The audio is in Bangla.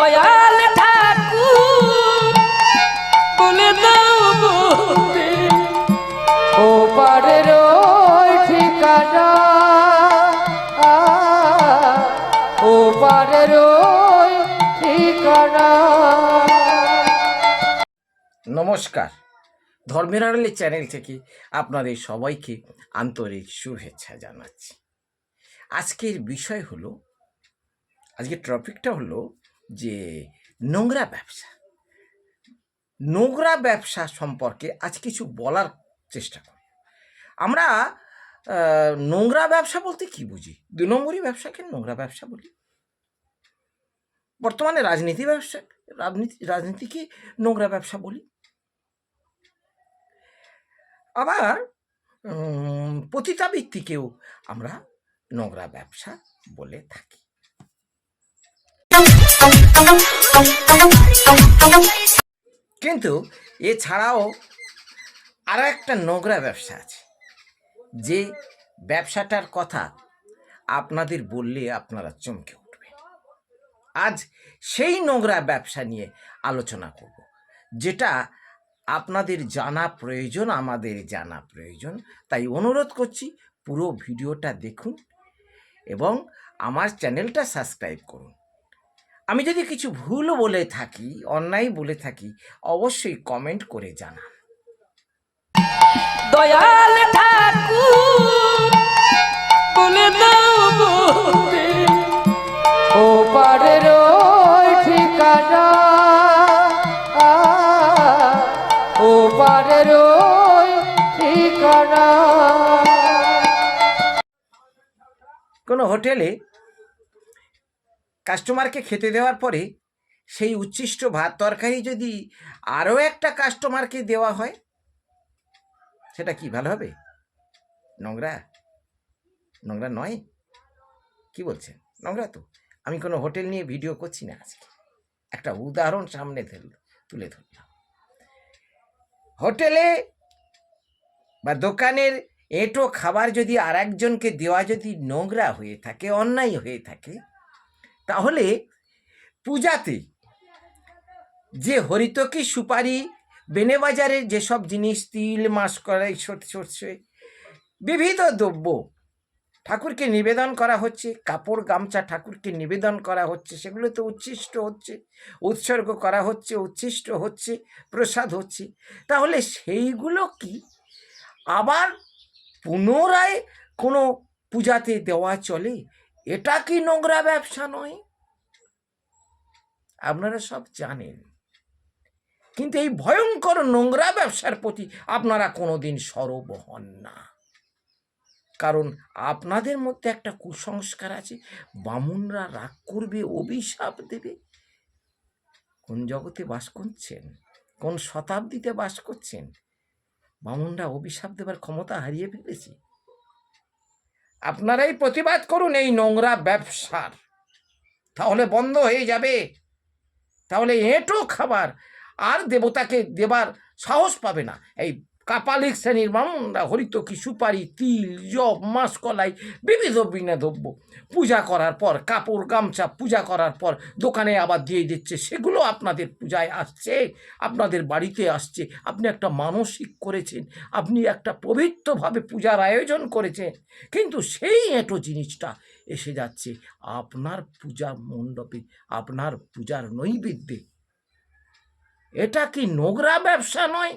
দয়াল ঠাকুর বলে দাও বলতে ও পারের ওই ঠিকানা, ও পারের ওই ঠিকানা। নমস্কার, ধর্মের আড়ালে চ্যানেল থেকে আপনাদের সবাইকে আন্তরিক শুভেচ্ছা জানাচ্ছি। আজকের বিষয় হলো, আজকের টপিকটা হলো যে নোংরা ব্যবসা। নোংরা ব্যবসা সম্পর্কে আজ কিছু বলার চেষ্টা করব। আমরা নোংরা ব্যবসা বলতে কি বুঝি? 2 নম্বরই ব্যবসাকে নোংরা ব্যবসা বলি। বর্তমানে রাজনীতিকে নোংরা ব্যবসা বলি। আবার পতিতাবৃত্তিকেও আমরা নোংরা ব্যবসা বলে থাকি। কিন্তু এছাড়াও আরও একটা নোংরা ব্যবসা আছে, যে ব্যবসাটার কথা আপনাদের বললে আপনারা চমকে উঠবেন। আজ সেই নোংরা ব্যবসা নিয়ে আলোচনা করব, যেটা আপনাদের জানা প্রয়োজন, আমাদের জানা প্রয়োজন। তাই অনুরোধ করছি, পুরো ভিডিওটা দেখুন এবং আমার চ্যানেলটা সাবস্ক্রাইব করুন। আমি যদি কিছু ভুল বলে থাকি, অন্যায় বলে থাকি, অবশ্যই কমেন্ট করে জানান। দয়াল ঠাকুর বলে দাও বলতে ও পারের ওই ঠিকানা, ও পারের ওই ঠিকানা। কোনো হোটেলে কাস্টমারকে খেতে দেওয়ার পরে সেই উচ্ছিষ্ট ভাত তরকারি যদি আরও একটা কাস্টমারকে দেওয়া হয়, সেটা কি ভালো হবে? নোংরা? নোংরা নয়? কি বলছেন? নোংরা তো। আমি কোনো হোটেল নিয়ে ভিডিও করছি না, আজকে একটা উদাহরণ সামনে তুলে ধরলাম। হোটেলে বা দোকানের এঁটো খাবার যদি আর একজনকে দেওয়া যদি নোংরা হয়ে থাকে, অন্যায় হয়ে থাকে, তাহলে পূজাতে যে হরিতকি, সুপারি, বেনেবাজারের যেসব জিনিস, তিল, মাসকলাই, সর্ষে, বিবিধ দ্রব্য ঠাকুরকে নিবেদন করা হচ্ছে, কাপড় গামছা ঠাকুরকে নিবেদন করা হচ্ছে, সেগুলো তো উচ্ছিষ্ট হচ্ছে, উৎসর্গ করা হচ্ছে, উচ্ছিষ্ট হচ্ছে, প্রসাদ হচ্ছে। তাহলে সেইগুলো কি আবার পুনরায় কোনো পূজাতে দেওয়া চলে? এটা কি নোংরা ব্যবসা নয়? আপনারা সব জানেন, কিন্তু এই ভয়ঙ্কর নোংরা ব্যবসার প্রতি আপনারা কোনোদিন সরব হন না। কারণ আপনাদের মধ্যে একটা কুসংস্কার আছে, বামুনরা রাগ করবে, অভিশাপ দেবে। কোন জগতে বাস করছেন? কোন শতাব্দীতে বাস করছেন? বামুনরা অভিশাপ দেবার ক্ষমতা হারিয়ে ফেলেছে। আপনারাই প্রতিবাদ করুন এই নোংরা ব্যবসার, তাহলে বন্ধ হয়ে যাবে। তাহলে এঁটো খাবার আর দেবতাকে দেবার সাহস পাবে না। এই কাপালিক শ্রেণীর বামুনরা হরিতকি, সুপারি, তিল, জব, মাসকলাই, বিবিধ দ্রব্য পূজা করার পর, কাপড় গামছা পূজা করার পর দোকানে আবার দিয়ে দিচ্ছে। সেগুলো আপনাদের পূজায় আসছে, আপনাদের বাড়িতে আসছে। আপনি একটা মানসিক করেছেন, আপনি একটা পবিত্রভাবে পূজার আয়োজন করেছেন, কিন্তু সেই এঁটো জিনিসটা এসে যাচ্ছে আপনার পূজা মণ্ডপে, আপনার পূজার নৈবেদ্যে। এটা কি নোংরা ব্যবসা নয়?